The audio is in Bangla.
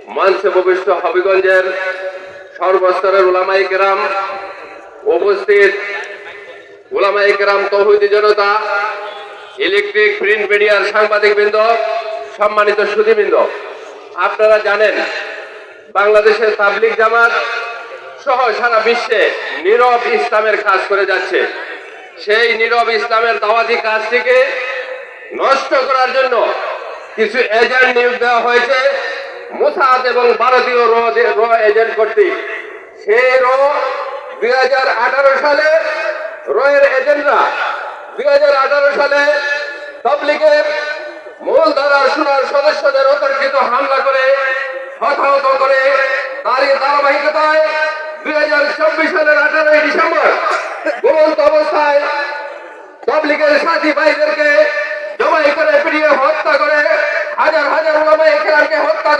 মঞ্চে উপবিষ্ট হবিগঞ্জের সর্বস্তরের উলামায়ে কেরাম, উপস্থিত উলামায়ে কেরাম, তৌহিদি জনতা, ইলেকট্রিক প্রিন্ট মিডিয়ার সাংবাদিকবৃন্দ, সম্মানিত সুধীবৃন্দ, আপনারা জানেন বাংলাদেশের তাবলিগ জামাত সহ সারা বিশ্বে নীরব ইসলামের কাজ করে যাচ্ছে। সেই নীরব ইসলামের দাওয়াতি কাজটিকে নষ্ট করার জন্য কিছু এজেন্ট নিয়োগ দেওয়া হয়েছে মোসাদ এবং ভারতীয় র এজেন্ট কর্তৃক। সেই 2018 সালে রয়ের এজেন্টরা 2018 সালে তাবলিগের মূলধারার সুরার সদস্যদের অতর্কিত হামলা করে হতাহত করে, তারই ধারাবাহিকতায় 2024 সালের 18 ডিসেম্বর ঘুমন্ত অবস্থায় তাবলিগের সাথী ভাইদেরকে জবাই করে পিটিয়ে হত্যা করে হাজার হাজার উলামায়ে কেরামকে হত্যা